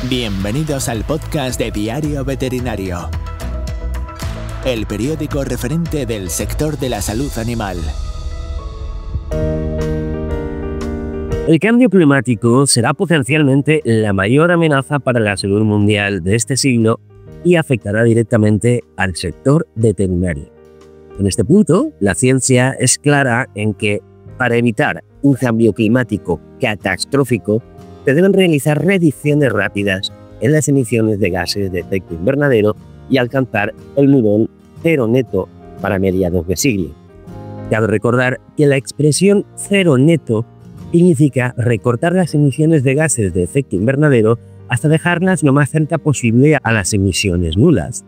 Bienvenidos al podcast de Diario Veterinario, el periódico referente del sector de la salud animal. El cambio climático será potencialmente la mayor amenaza para la salud mundial de este siglo y afectará directamente al sector veterinario. En este punto, la ciencia es clara en que, para evitar un cambio climático catastrófico, se deben realizar reducciones rápidas en las emisiones de gases de efecto invernadero y alcanzar el nivel cero neto para mediados de siglo. Cabe recordar que la expresión cero neto significa recortar las emisiones de gases de efecto invernadero hasta dejarlas lo más cerca posible a las emisiones nulas.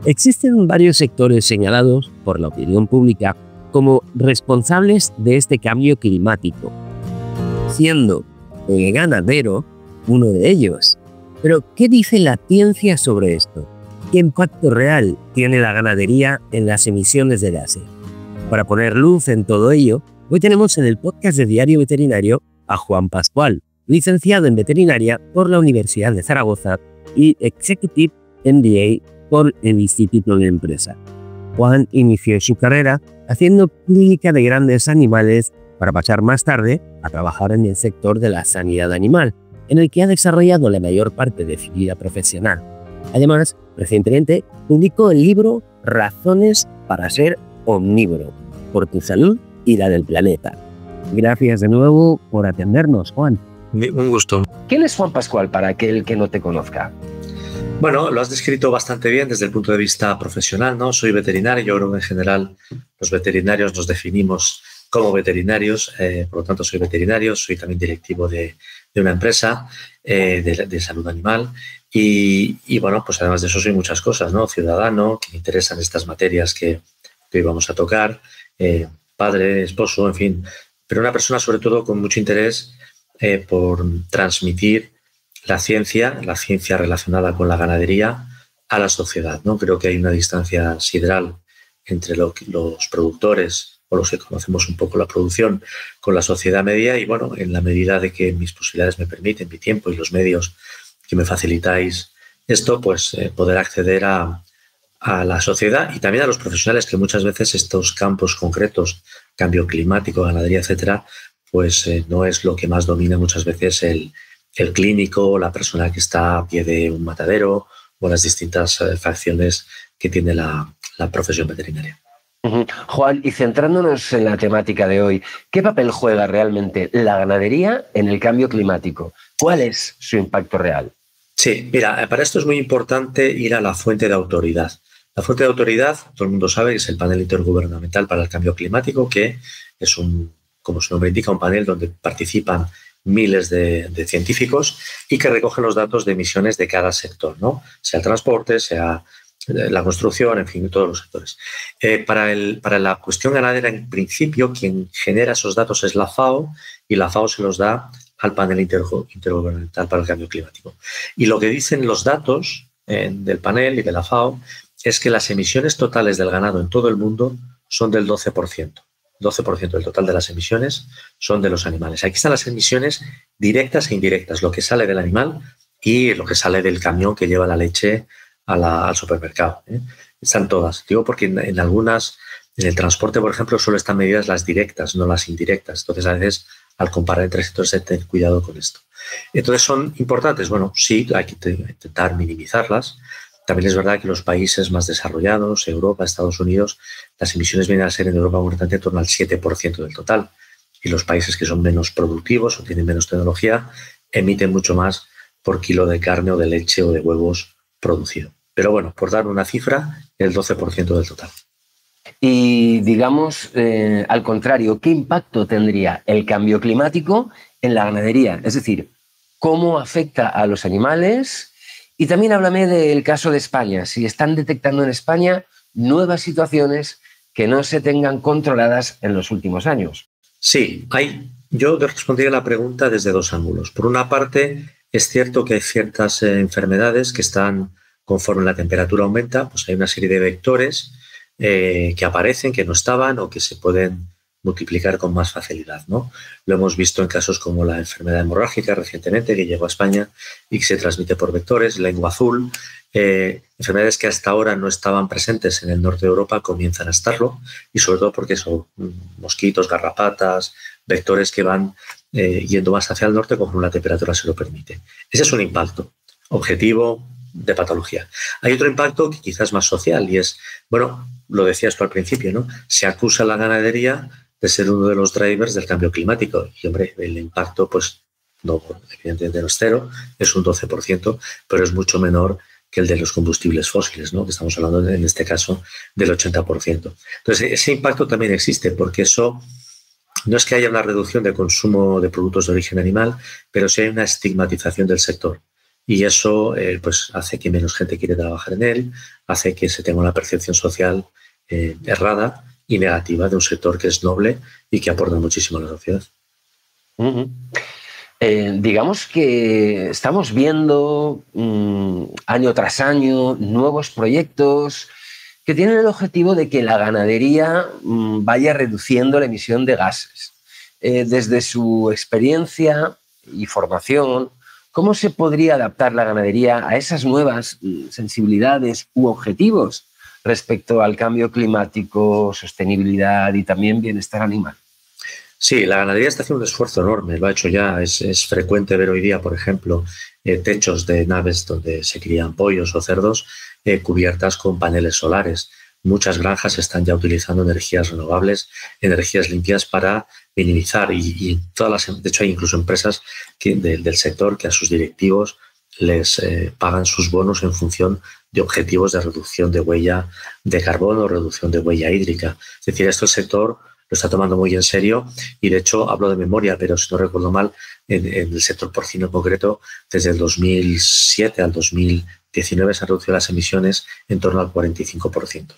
Existen varios sectores señalados por la opinión pública como responsables de este cambio climático, siendo el ganadero uno de ellos. Pero, ¿qué dice la ciencia sobre esto? ¿Qué impacto real tiene la ganadería en las emisiones de gases? Para poner luz en todo ello, hoy tenemos en el podcast de Diario Veterinario a Juan Pascual, licenciado en veterinaria por la Universidad de Zaragoza y Executive MBA por el Instituto de Empresa. Juan inició su carrera haciendo clínica de grandes animales para pasar más tarde a trabajar en el sector de la sanidad animal, en el que ha desarrollado la mayor parte de su vida profesional. Además, recientemente publicó el libro Razones para ser omnívoro, por tu salud y la del planeta. Gracias de nuevo por atendernos, Juan. Un gusto. ¿Quién es Juan Pascual para aquel que no te conozca? Bueno, lo has descrito bastante bien desde el punto de vista profesional, ¿no? Soy veterinario, yo creo que en general los veterinarios nos definimos como veterinarios, por lo tanto soy veterinario, soy también directivo de una empresa de salud animal y bueno, pues además de eso soy muchas cosas, ¿no? Ciudadano, que me interesan estas materias que hoy vamos a tocar, padre, esposo, en fin, pero una persona sobre todo con mucho interés por transmitir la ciencia relacionada con la ganadería a la sociedad, ¿no? Creo que hay una distancia sideral entre los productores o los que conocemos un poco la producción con la sociedad media y, bueno, en la medida de que mis posibilidades me permiten, mi tiempo y los medios que me facilitáis esto, pues poder acceder a la sociedad y también a los profesionales que muchas veces estos campos concretos, cambio climático, ganadería, etcétera, pues no es lo que más domina muchas veces el clínico, la persona que está a pie de un matadero o las distintas facciones que tiene la profesión veterinaria. Juan, y centrándonos en la temática de hoy, ¿qué papel juega realmente la ganadería en el cambio climático? ¿Cuál es su impacto real? Sí, mira, para esto es muy importante ir a la fuente de autoridad. La fuente de autoridad, todo el mundo sabe que es el Panel Intergubernamental para el Cambio Climático, que es como su nombre indica, un panel donde participan miles de científicos y que recogen los datos de emisiones de cada sector, ¿no? Sea el transporte, sea la construcción, en fin, todos los sectores. Para la cuestión ganadera, en principio, quien genera esos datos es la FAO y la FAO se los da al Panel Intergubernamental para el Cambio Climático. Y lo que dicen los datos del panel y de la FAO es que las emisiones totales del ganado en todo el mundo son del 12%. 12% del total de las emisiones son de los animales. Aquí están las emisiones directas e indirectas, lo que sale del animal y lo que sale del camión que lleva la leche al supermercado. Están todas. Digo porque en el transporte, por ejemplo, solo están medidas las directas, no las indirectas. Entonces, a veces, al comparar entre sectores, hay que tener cuidado con esto. Entonces, ¿son importantes? Bueno, sí, hay que intentar minimizarlas. También es verdad que los países más desarrollados, Europa, Estados Unidos, las emisiones vienen a ser en Europa concretamente en torno al 7% del total. Y los países que son menos productivos o tienen menos tecnología emiten mucho más por kilo de carne o de leche o de huevos producido. Pero bueno, por dar una cifra, el 12% del total. Y digamos, al contrario, ¿qué impacto tendría el cambio climático en la ganadería? Es decir, ¿cómo afecta a los animales? Y también háblame del caso de España, si están detectando en España nuevas situaciones que no se tengan controladas en los últimos años. Sí, yo respondería a la pregunta desde dos ángulos. Por una parte, es cierto que hay ciertas enfermedades que están, conforme la temperatura aumenta, pues hay una serie de vectores que aparecen, que no estaban o que se pueden multiplicar con más facilidad, ¿no? Lo hemos visto en casos como la enfermedad hemorrágica recientemente, que llegó a España y que se transmite por vectores, lengua azul. Enfermedades que hasta ahora no estaban presentes en el norte de Europa comienzan a estarlo, y sobre todo porque son mosquitos, garrapatas, vectores que van yendo más hacia el norte conforme la temperatura se lo permite. Ese es un impacto objetivo de patología. Hay otro impacto que quizás es más social y es, bueno, lo decías tú al principio, ¿no? Se acusa a la ganadería de ser uno de los drivers del cambio climático y, hombre, el impacto, pues, no, evidentemente no es cero, es un 12%, pero es mucho menor que el de los combustibles fósiles, ¿no? Que estamos hablando, en este caso, del 80%. Entonces, ese impacto también existe porque eso no es que haya una reducción de consumo de productos de origen animal, pero sí hay una estigmatización del sector. Y eso pues hace que menos gente quiera trabajar en él, hace que se tenga una percepción social errada y negativa de un sector que es noble y que aporta muchísimo a la sociedad. Digamos que estamos viendo año tras año nuevos proyectos que tienen el objetivo de que la ganadería vaya reduciendo la emisión de gases. Desde su experiencia y formación, ¿cómo se podría adaptar la ganadería a esas nuevas sensibilidades u objetivos respecto al cambio climático, sostenibilidad y también bienestar animal? Sí, la ganadería está haciendo un esfuerzo enorme, lo ha hecho ya. Es frecuente ver hoy día, por ejemplo, techos de naves donde se crían pollos o cerdos cubiertas con paneles solares. Muchas granjas están ya utilizando energías renovables, energías limpias para minimizar y todas las, de hecho hay incluso empresas del sector que a sus directivos les pagan sus bonos en función de objetivos de reducción de huella de carbono, reducción de huella hídrica. Es decir, esto el sector lo está tomando muy en serio y, de hecho, hablo de memoria, pero si no recuerdo mal, en el sector porcino en concreto, desde el 2007 al 2019 se han reducido las emisiones en torno al 45%.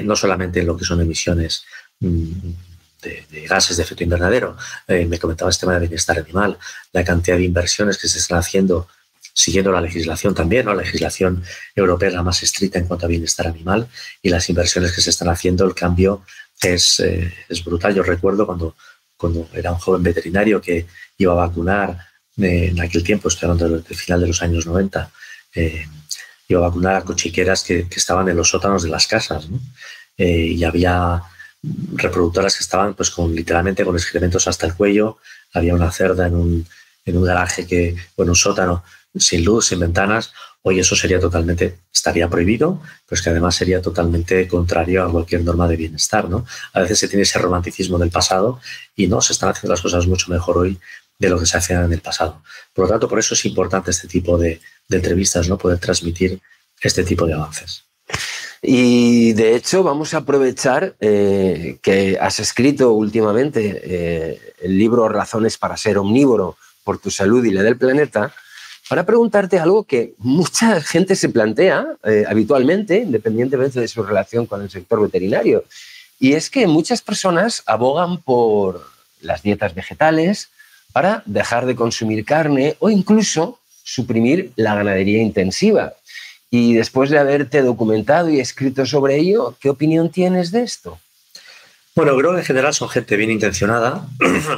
No solamente en lo que son emisiones de gases de efecto invernadero. Me comentabas el tema de bienestar animal, la cantidad de inversiones que se están haciendo siguiendo la legislación también, ¿no? La legislación europea es la más estricta en cuanto a bienestar animal y las inversiones que se están haciendo, el cambio es brutal. Yo recuerdo cuando era un joven veterinario que iba a vacunar en aquel tiempo, estoy hablando del final de los años 90, iba a vacunar a cochiqueras que estaban en los sótanos de las casas, ¿no? Y había reproductoras que estaban pues literalmente con excrementos hasta el cuello. Había una cerda en un garaje un sótano sin luz, sin ventanas. Hoy eso estaría prohibido, pero es que además sería totalmente contrario a cualquier norma de bienestar, ¿no? A veces se tiene ese romanticismo del pasado y no, se están haciendo las cosas mucho mejor hoy de lo que se hacían en el pasado. Por lo tanto, por eso es importante este tipo de entrevistas, ¿no? Poder transmitir este tipo de avances. Y de hecho vamos a aprovechar que has escrito últimamente el libro Razones para ser omnívoro por tu salud y la del planeta, para preguntarte algo que mucha gente se plantea habitualmente, independientemente de su relación con el sector veterinario. Y es que muchas personas abogan por las dietas vegetales para dejar de consumir carne o incluso suprimir la ganadería intensiva. Y después de haberte documentado y escrito sobre ello, ¿qué opinión tienes de esto? Bueno, creo que en general son gente bien intencionada,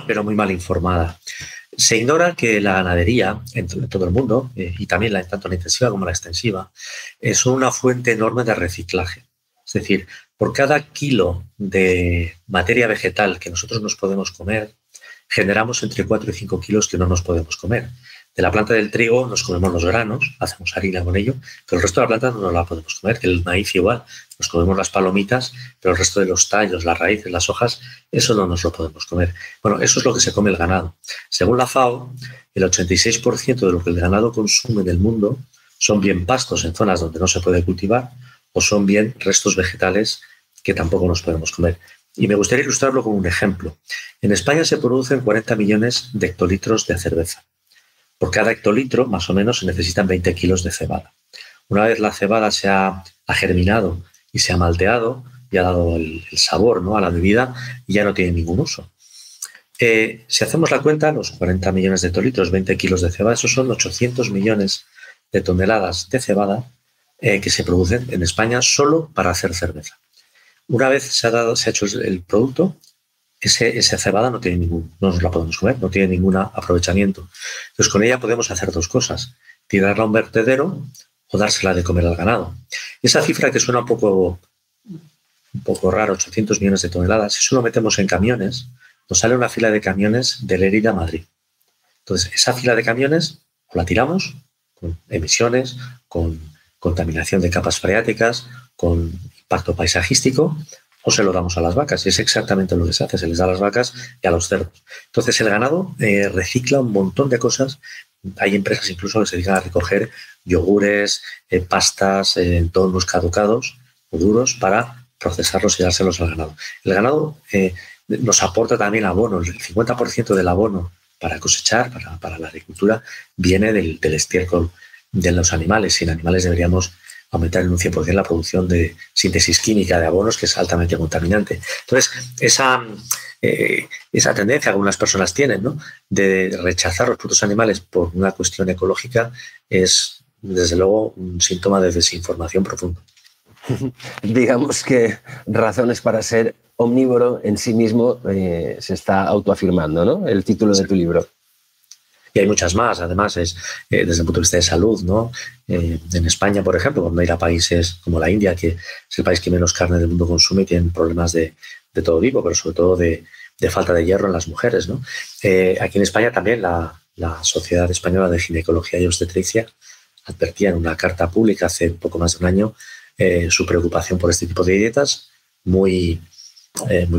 pero muy mal informada. Se ignora que la ganadería en todo el mundo, y también tanto la intensiva como la extensiva, son una fuente enorme de reciclaje. Es decir, por cada kilo de materia vegetal que nosotros nos podemos comer, generamos entre 4 y 5 kilos que no nos podemos comer. De la planta del trigo nos comemos los granos, hacemos harina con ello, pero el resto de la planta no nos la podemos comer. El maíz igual, nos comemos las palomitas, pero el resto de los tallos, las raíces, las hojas, eso no nos lo podemos comer. Bueno, eso es lo que se come el ganado. Según la FAO, el 86% de lo que el ganado consume en el mundo son bien pastos en zonas donde no se puede cultivar o son bien restos vegetales que tampoco nos podemos comer. Y me gustaría ilustrarlo con un ejemplo. En España se producen 40 millones de hectolitros de cerveza. Por cada hectolitro, más o menos, se necesitan 20 kilos de cebada. Una vez la cebada se ha germinado y se ha malteado y ha dado el sabor, ¿no?, a la bebida, ya no tiene ningún uso. Si hacemos la cuenta, los 40 millones de hectolitros, 20 kilos de cebada, esos son 800 millones de toneladas de cebada que se producen en España solo para hacer cerveza. Una vez se ha hecho el producto, esa cebada no nos la podemos comer, no tiene ningún aprovechamiento. Entonces, con ella podemos hacer dos cosas: tirarla a un vertedero o dársela de comer al ganado. Esa cifra que suena un poco raro, 800 millones de toneladas, si eso lo metemos en camiones, nos sale una fila de camiones de Lérida a Madrid. Entonces, esa fila de camiones o la tiramos con emisiones, con contaminación de capas freáticas, con impacto paisajístico, o se lo damos a las vacas. Y es exactamente lo que se hace, se les da a las vacas y a los cerdos. Entonces, el ganado recicla un montón de cosas. Hay empresas incluso que se dedican a recoger yogures, pastas, tonos caducados o duros para procesarlos y dárselos al ganado. El ganado nos aporta también abono. El 50% del abono para cosechar, para la agricultura, viene del estiércol de los animales. Sin animales deberíamos aumentar en un 100% la producción de síntesis química de abonos, que es altamente contaminante. Entonces, esa tendencia que algunas personas tienen, ¿no?, de rechazar los productos animales por una cuestión ecológica, es, desde luego, un síntoma de desinformación profundo. Digamos que Razones para ser omnívoro en sí mismo se está autoafirmando, ¿no?, el título de tu libro. Y hay muchas más, además, desde el punto de vista de salud, ¿no? En España, por ejemplo, cuando ir a países como la India, que es el país que menos carne del mundo consume, tienen problemas de todo tipo, pero sobre todo de falta de hierro en las mujeres, ¿no? Aquí en España también la Sociedad Española de Ginecología y Obstetricia advertía en una carta pública hace poco más de un año su preocupación por este tipo de dietas muy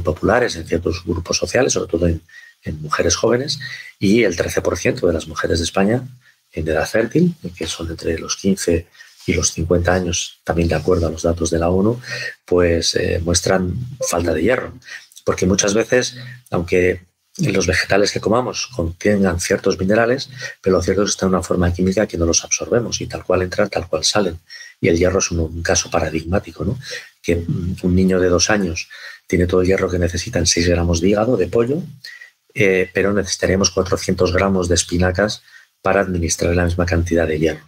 populares en ciertos grupos sociales, sobre todo en mujeres jóvenes, y el 13% de las mujeres de España en edad fértil, que son entre los 15 y los 50 años, también de acuerdo a los datos de la ONU, pues muestran falta de hierro. Porque muchas veces, aunque los vegetales que comamos contengan ciertos minerales, pero lo cierto es que está en una forma química que no los absorbemos y tal cual entran, tal cual salen. Y el hierro es un caso paradigmático, ¿no? Que un niño de 2 años tiene todo el hierro que necesita en 6 gramos de hígado, de pollo, pero necesitaríamos 400 gramos de espinacas para administrar la misma cantidad de hierro.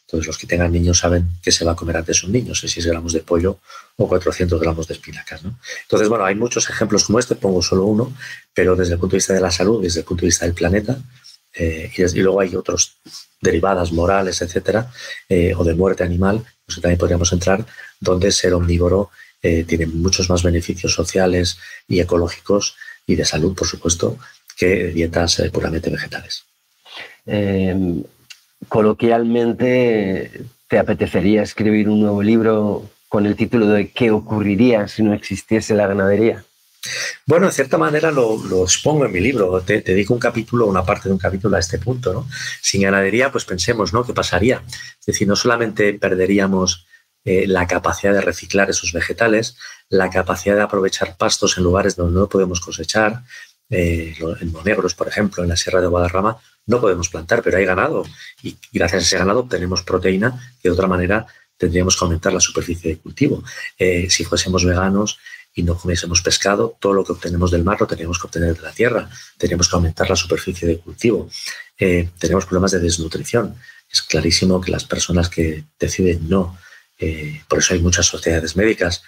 Entonces, los que tengan niños saben que se va a comer antes un niño, 6 gramos de pollo o 400 gramos de espinacas, ¿no? Entonces, bueno, hay muchos ejemplos como este, pongo solo uno, pero desde el punto de vista de la salud, desde el punto de vista del planeta, y luego hay otros derivadas morales, etcétera, o de muerte animal, pues también podríamos entrar, donde ser omnívoro tiene muchos más beneficios sociales y ecológicos y de salud, por supuesto, que dietas puramente vegetales. Coloquialmente, ¿te apetecería escribir un nuevo libro con el título de ¿Qué ocurriría si no existiese la ganadería? Bueno, en cierta manera lo expongo en mi libro. Te dedico un capítulo, una parte de un capítulo a este punto, ¿no? Sin ganadería, pues pensemos, ¿no?, ¿qué pasaría? Es decir, no solamente perderíamos la capacidad de reciclar esos vegetales, la capacidad de aprovechar pastos en lugares donde no podemos cosechar. En Monegros, por ejemplo, en la Sierra de Guadarrama, no podemos plantar, pero hay ganado. Y gracias a ese ganado obtenemos proteína que de otra manera tendríamos que aumentar la superficie de cultivo. Si fuésemos veganos y no comiésemos pescado, todo lo que obtenemos del mar lo tendríamos que obtener de la tierra. Tendríamos que aumentar la superficie de cultivo. Tenemos problemas de desnutrición. Es clarísimo que las personas que deciden no, por eso hay muchas sociedades médicas,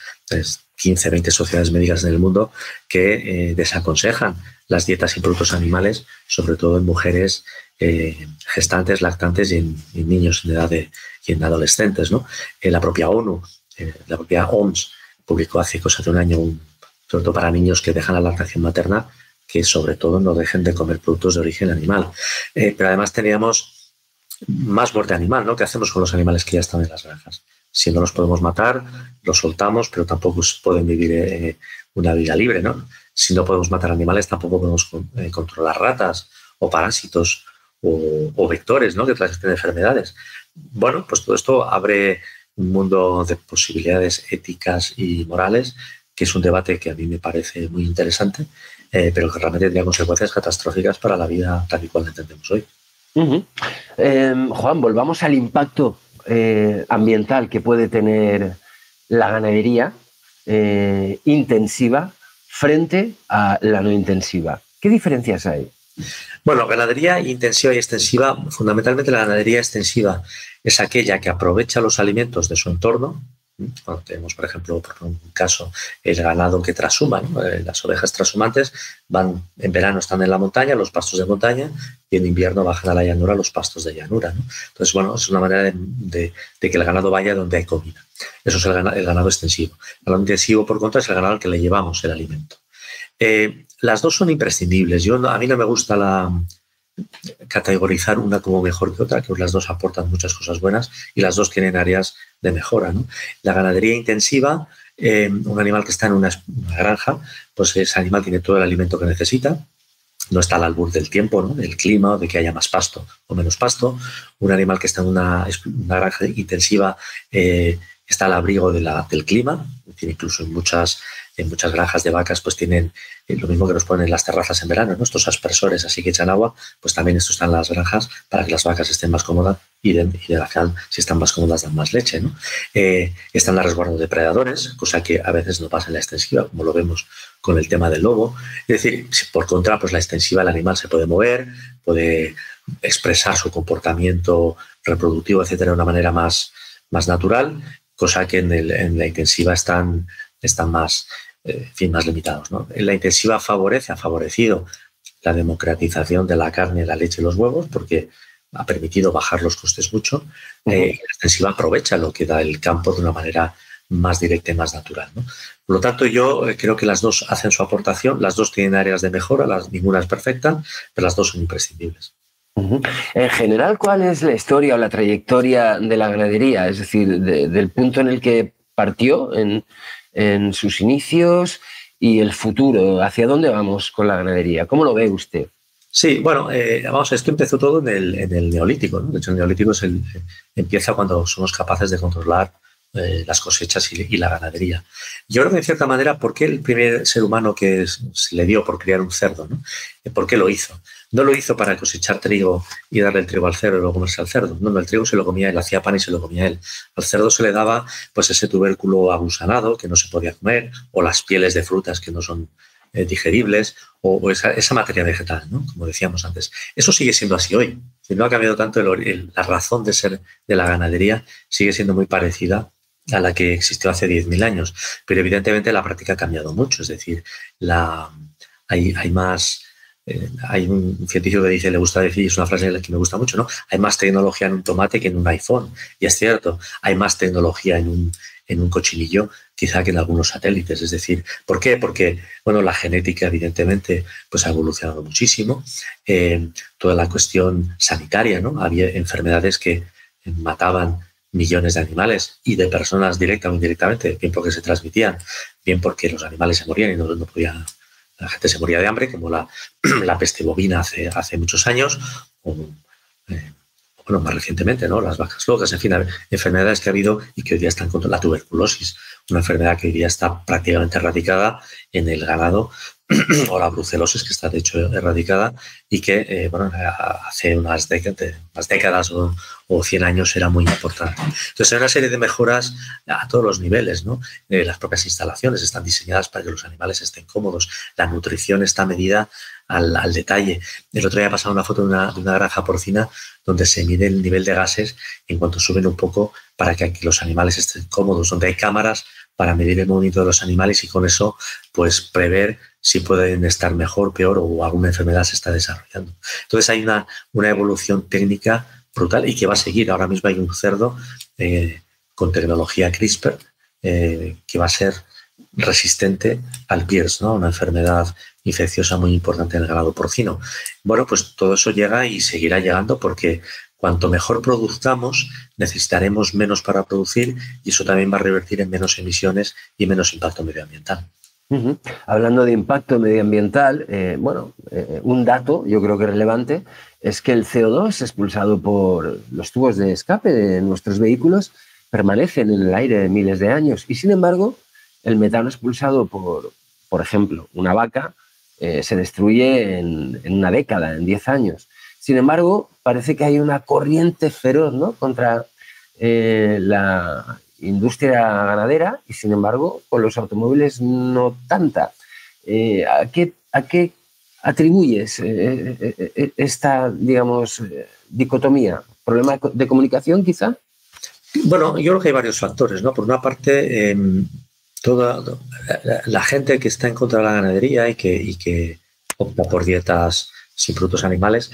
15, 20 sociedades médicas en el mundo que desaconsejan las dietas y productos animales, sobre todo en mujeres gestantes, lactantes y en niños en edad y en adolescentes, ¿no? La propia ONU, la propia OMS, publicó hace cosa de un año, sobre todo para niños que dejan la lactación materna, que sobre todo no dejen de comer productos de origen animal. Pero además teníamos más muerte animal, ¿no? ¿Qué hacemos con los animales que ya están en las granjas? Si no los podemos matar, los soltamos, pero tampoco pueden vivir una vida libre, ¿no? Si no podemos matar animales, tampoco podemos controlar ratas o parásitos o vectores, ¿no?, que transmiten enfermedades. Bueno, pues todo esto abre un mundo de posibilidades éticas y morales, que es un debate que a mí me parece muy interesante, pero que realmente tendría consecuencias catastróficas para la vida tal y cual la entendemos hoy. Juan, volvamos al impacto ambiental que puede tener la ganadería intensiva frente a la no intensiva. ¿Qué diferencias hay? Bueno, ganadería intensiva y extensiva, fundamentalmente la ganadería extensiva es aquella que aprovecha los alimentos de su entorno, Cuando tenemos, por ejemplo, por un caso, el ganado que trashuma, ¿no? Las ovejas trashumantes en verano están en la montaña, los pastos de montaña, y en invierno bajan a la llanura los pastos de llanura, ¿no? Entonces, bueno, es una manera de que el ganado vaya donde hay comida. Eso es el ganado extensivo. El ganado intensivo, por contra, es el ganado al que le llevamos el alimento. Las dos son imprescindibles. A mí no me gusta categorizar una como mejor que otra, que las dos aportan muchas cosas buenas y las dos tienen áreas de mejora, ¿no? La ganadería intensiva, un animal que está en una granja, pues ese animal tiene todo el alimento que necesita, no está al albur del tiempo, ¿no? Del clima o de que haya más pasto o menos pasto. Un animal que está en una granja intensiva está al abrigo del clima, es decir, incluso en muchas granjas de vacas pues tienen lo mismo que nos ponen en las terrazas en verano, ¿no? Estos aspersores así que echan agua, pues también esto está en las granjas para que las vacas estén más cómodas y de la final, si están más cómodas, dan más leche, ¿no? Están a resguardo de predadores, cosa que a veces no pasa en la extensiva, como lo vemos con el tema del lobo. Es decir, por contra, pues la extensiva, el animal se puede mover, puede expresar su comportamiento reproductivo, etcétera, de una manera más natural, cosa que en la intensiva están más más limitados, ¿no? La intensiva ha favorecido la democratización de la carne, la leche y los huevos, porque ha permitido bajar los costes mucho. La extensiva aprovecha lo que da el campo de una manera más directa y más natural, ¿no? Por lo tanto, yo creo que las dos hacen su aportación, las dos tienen áreas de mejora, ninguna es perfecta, pero las dos son imprescindibles. En general, ¿cuál es la historia o la trayectoria de la ganadería? Es decir, del punto en el que partió en sus inicios y el futuro. ¿Hacia dónde vamos con la ganadería? ¿Cómo lo ve usted? Sí, bueno, esto empezó todo en el Neolítico, ¿no? De hecho, el Neolítico empieza cuando somos capaces de controlar las cosechas y la ganadería. Yo creo que, en cierta manera, ¿por qué el primer ser humano que se le dio por criar un cerdo, ¿no? ¿Por qué lo hizo? No lo hizo para cosechar trigo y darle el trigo al cerdo y luego comerse al cerdo. No, el trigo se lo comía él, hacía pan y se lo comía él. Al cerdo se le daba pues ese tubérculo agusanado que no se podía comer, o las pieles de frutas que no son digeribles, o esa materia vegetal, ¿no? Como decíamos antes. Eso sigue siendo así hoy. Si no ha cambiado tanto, la razón de ser de la ganadería sigue siendo muy parecida a la que existió hace 10.000 años. Pero evidentemente la práctica ha cambiado mucho. Es decir, hay más... hay un científico que dice, le gusta decir, es una frase que me gusta mucho, ¿no? Hay más tecnología en un tomate que en un iPhone. Y es cierto, hay más tecnología en un cochinillo quizá que en algunos satélites. Es decir, ¿por qué? Porque, bueno, la genética evidentemente pues ha evolucionado muchísimo. Toda la cuestión sanitaria, ¿no? Había enfermedades que mataban millones de animales y de personas directa o indirectamente, bien porque se transmitían, bien porque los animales se morían y no podían... La gente se moría de hambre, como la peste bovina hace muchos años, o bueno, más recientemente, ¿no? Las vacas locas, en fin, enfermedades que ha habido y que hoy día están contra la tuberculosis, una enfermedad que hoy día está prácticamente erradicada en el ganado, o la brucelosis, que está de hecho erradicada y que, bueno, hace unas décadas o 100 años era muy importante. Entonces hay una serie de mejoras a todos los niveles, ¿no? Las propias instalaciones están diseñadas para que los animales estén cómodos, la nutrición está medida al detalle. El otro día he pasado una foto de una granja porcina donde se mide el nivel de gases en cuanto suben un poco para que aquí los animales estén cómodos, donde hay cámaras para medir el movimiento de los animales y con eso pues prever si pueden estar mejor, peor o alguna enfermedad se está desarrollando. Entonces hay una evolución técnica brutal y que va a seguir. Ahora mismo hay un cerdo con tecnología CRISPR que va a ser resistente al PIRS, ¿no? Una enfermedad infecciosa muy importante en el ganado porcino. Bueno, pues todo eso llega y seguirá llegando porque cuanto mejor produzcamos, necesitaremos menos para producir y eso también va a revertir en menos emisiones y menos impacto medioambiental. Hablando de impacto medioambiental, un dato yo creo que relevante es que el CO2 expulsado por los tubos de escape de nuestros vehículos permanecen en el aire de miles de años y sin embargo el metano expulsado por ejemplo, una vaca se destruye en una década, en 10 años. Sin embargo, parece que hay una corriente feroz, ¿no?, contra la industria ganadera y, sin embargo, con los automóviles no tanta. ¿A qué atribuyes esta, digamos, dicotomía? ¿Problema de comunicación, quizá? Bueno, yo creo que hay varios factores, ¿no? Por una parte, toda la gente que está en contra de la ganadería y que opta por dietas sin productos animales,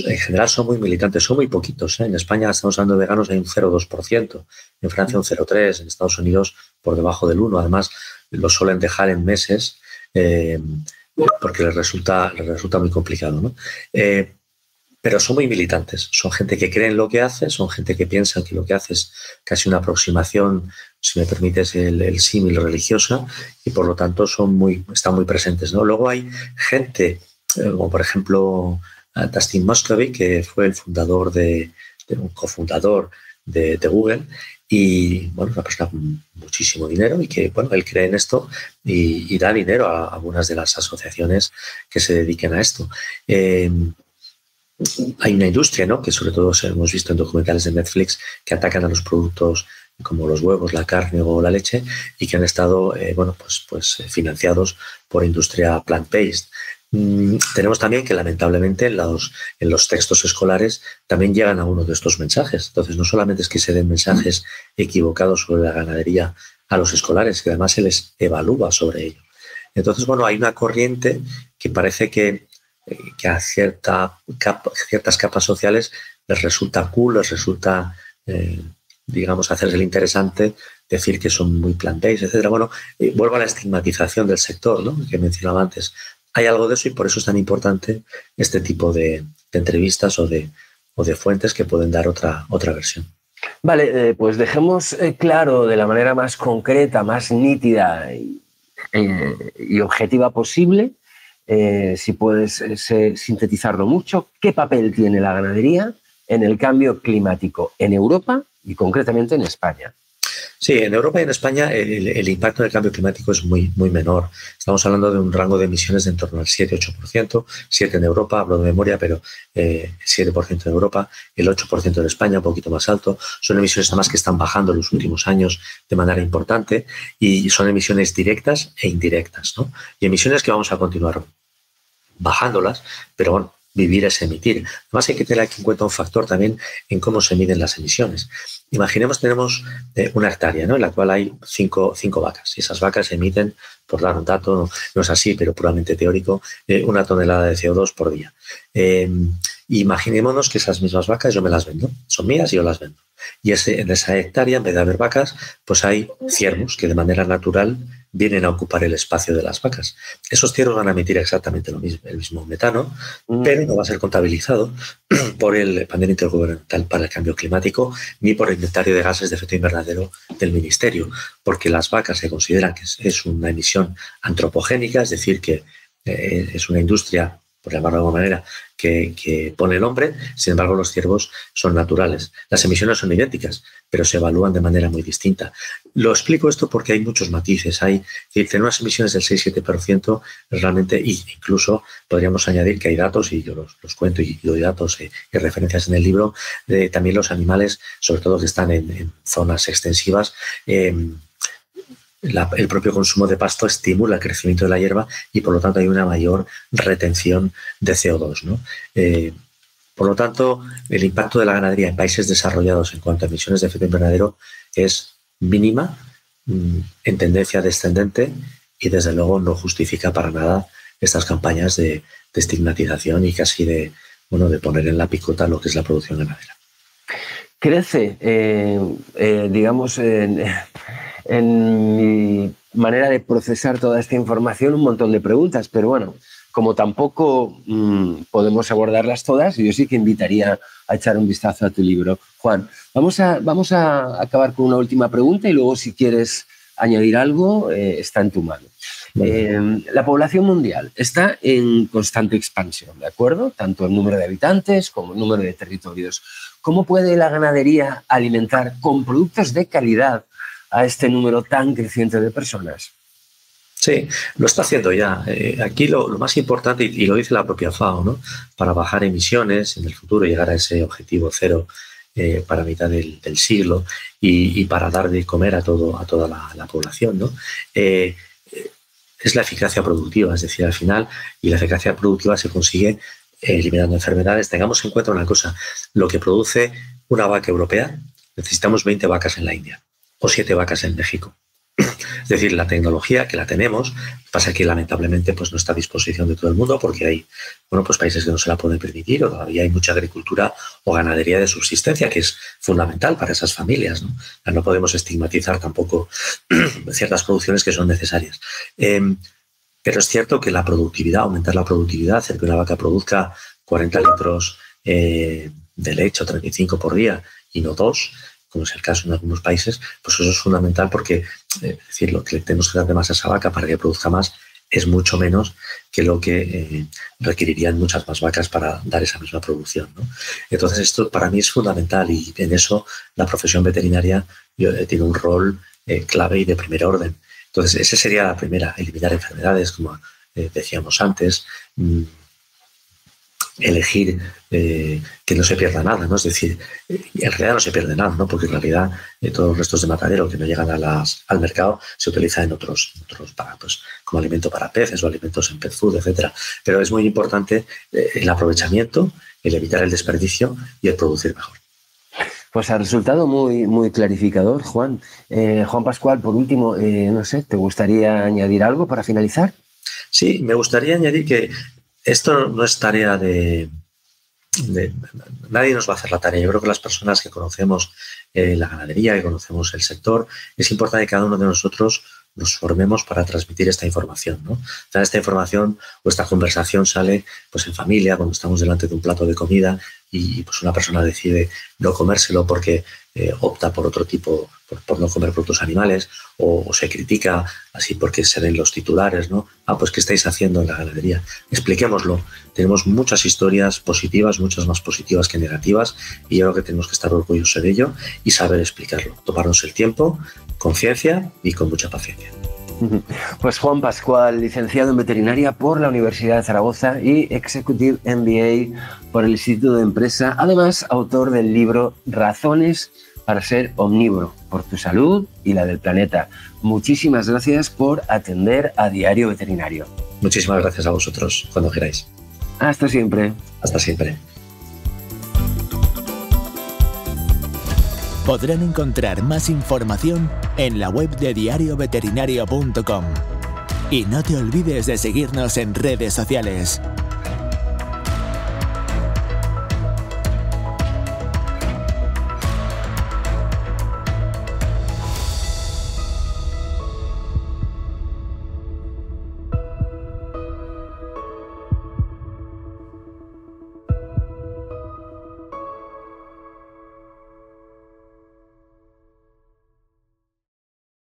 en general son muy militantes, son muy poquitos, ¿eh? En España estamos hablando de veganos, hay un 0,2%, en Francia un 0,3%, en Estados Unidos por debajo del 1%. Además, lo suelen dejar en meses porque les resulta muy complicado, ¿no? Pero son muy militantes, son gente que cree en lo que hace, son gente que piensa que lo que hace es casi una aproximación, si me permites el símil, religiosa, y por lo tanto están muy presentes, ¿no? Luego hay gente, como por ejemplo Dustin Moskovitz, que fue el un cofundador de Google, y bueno, una persona con muchísimo dinero y que, bueno, él cree en esto y da dinero a algunas de las asociaciones que se dediquen a esto. Hay una industria, ¿no?, que sobre todo hemos visto en documentales de Netflix, que atacan a los productos como los huevos, la carne o la leche, y que han estado financiados por industria plant-based. Tenemos también que lamentablemente en los textos escolares también llegan algunos de estos mensajes. Entonces no solamente es que se den mensajes equivocados sobre la ganadería a los escolares, que además se les evalúa sobre ello. Entonces, bueno, hay una corriente que parece que a ciertas capas sociales les resulta cool, les resulta, digamos, hacerse el interesante, decir que son muy plant-based, etc. Bueno, vuelvo a la estigmatización del sector, ¿no?, que mencionaba antes. Hay algo de eso y por eso es tan importante este tipo de entrevistas o de fuentes que pueden dar otra versión. Vale, pues dejemos claro de la manera más concreta, más nítida y objetiva posible, si puedes sintetizarlo mucho, ¿qué papel tiene la ganadería en el cambio climático en Europa y concretamente en España? Sí, en Europa y en España el impacto del cambio climático es muy, muy menor. Estamos hablando de un rango de emisiones de en torno al 7-8%, 7% en Europa, hablo de memoria, pero 7% en Europa, el 8% en España, un poquito más alto. Son emisiones además que están bajando en los últimos años de manera importante y son emisiones directas e indirectas, ¿no? Y emisiones que vamos a continuar bajándolas, pero bueno, vivir es emitir. Además hay que tener aquí en cuenta un factor también en cómo se miden las emisiones. Imaginemos tenemos una hectárea, ¿no?, en la cual hay cinco vacas y esas vacas emiten, por dar un dato, no es así, pero puramente teórico, 1 tonelada de CO2 por día. Imaginémonos que esas mismas vacas yo me las vendo, son mías y yo las vendo. Y en esa hectárea, en vez de haber vacas, pues hay ciervos que de manera natural vienen a ocupar el espacio de las vacas. Esos ciervos van a emitir exactamente el mismo metano, pero no va a ser contabilizado por el panel intergubernamental para el cambio climático ni por el inventario de gases de efecto invernadero del ministerio, porque las vacas se consideran que es una emisión antropogénica, es decir, que es una industria, por llamarlo de alguna manera, que pone el hombre. Sin embargo, los ciervos son naturales. Las emisiones son idénticas, pero se evalúan de manera muy distinta. Lo explico esto porque hay muchos matices. Tener unas emisiones del 6-7% realmente, incluso podríamos añadir que hay datos, y yo los cuento y doy datos y referencias en el libro, de también los animales, sobre todo que están en zonas extensivas. El propio consumo de pasto estimula el crecimiento de la hierba y por lo tanto hay una mayor retención de CO2, ¿no? Por lo tanto, el impacto de la ganadería en países desarrollados en cuanto a emisiones de efecto invernadero es mínima, en tendencia descendente, y desde luego no justifica para nada estas campañas de estigmatización y casi de poner en la picota lo que es la producción ganadera. Crece, digamos, en mi manera de procesar toda esta información, un montón de preguntas, pero bueno, como tampoco podemos abordarlas todas, yo sí que invitaría a echar un vistazo a tu libro. Juan, vamos a acabar con una última pregunta y luego, si quieres añadir algo, está en tu mano. La población mundial está en constante expansión, ¿de acuerdo? Tanto el número de habitantes como el número de territorios. ¿Cómo puede la ganadería alimentar con productos de calidad a este número tan creciente de personas? Sí, lo está haciendo ya. Aquí lo más importante, y lo dice la propia FAO, ¿no?, para bajar emisiones en el futuro, llegar a ese objetivo cero para mitad del siglo y para dar de comer a toda la población, ¿no?, es la eficacia productiva. Es decir, al final, y la eficacia productiva se consigue eliminando enfermedades. Tengamos en cuenta una cosa: lo que produce una vaca europea necesitamos 20 vacas en la India o 7 vacas en México. Es decir, la tecnología que la tenemos, pasa que lamentablemente pues no está a disposición de todo el mundo porque hay pues países que no se la pueden permitir o todavía hay mucha agricultura o ganadería de subsistencia que es fundamental para esas familias, ¿no? No podemos estigmatizar tampoco ciertas producciones que son necesarias. Pero es cierto que la productividad, aumentar la productividad, hacer que una vaca produzca 40 litros de leche o 35 por día y no 2, como es el caso en algunos países, pues eso es fundamental porque lo que le tenemos que dar de más a esa vaca para que produzca más es mucho menos que lo que requerirían muchas más vacas para dar esa misma producción, ¿no? Entonces esto para mí es fundamental y en eso la profesión veterinaria tiene un rol clave y de primer orden. Entonces esa sería la primera, eliminar enfermedades, como decíamos antes, elegir que no se pierda nada, ¿no? Es decir, en realidad no se pierde nada, ¿no? Porque en realidad todos los restos de matadero que no llegan al mercado se utilizan en otros para, pues, como alimento para peces o alimentos en pet food, etcétera. Pero es muy importante el aprovechamiento, el evitar el desperdicio y el producir mejor. Pues ha resultado muy, muy clarificador, Juan. Juan Pascual, por último, no sé, ¿te gustaría añadir algo para finalizar? Sí, me gustaría añadir que esto no es tarea de nadie nos va a hacer la tarea. Yo creo que las personas que conocemos la ganadería, que conocemos el sector, es importante que cada uno de nosotros nos formemos para transmitir esta información, ¿no? O sea, esta información o esta conversación sale pues en familia, cuando estamos delante de un plato de comida y pues una persona decide no comérselo porque opta por otro tipo, por no comer productos animales o se critica así porque se ven los titulares, ¿no? Pues ¿qué estáis haciendo en la ganadería? Expliquémoslo. Tenemos muchas historias positivas, muchas más positivas que negativas y yo creo que tenemos que estar orgullosos de ello y saber explicarlo. Tomarnos el tiempo, conciencia y con mucha paciencia. Pues Juan Pascual, licenciado en veterinaria por la Universidad de Zaragoza y Executive MBA por el Instituto de Empresa, además autor del libro Razones para ser omnívoro, por tu salud y la del planeta. Muchísimas gracias por atender a Diario Veterinario. Muchísimas gracias a vosotros, cuando queráis. Hasta siempre. Hasta siempre. Podrán encontrar más información en la web de diarioveterinario.com. Y no te olvides de seguirnos en redes sociales.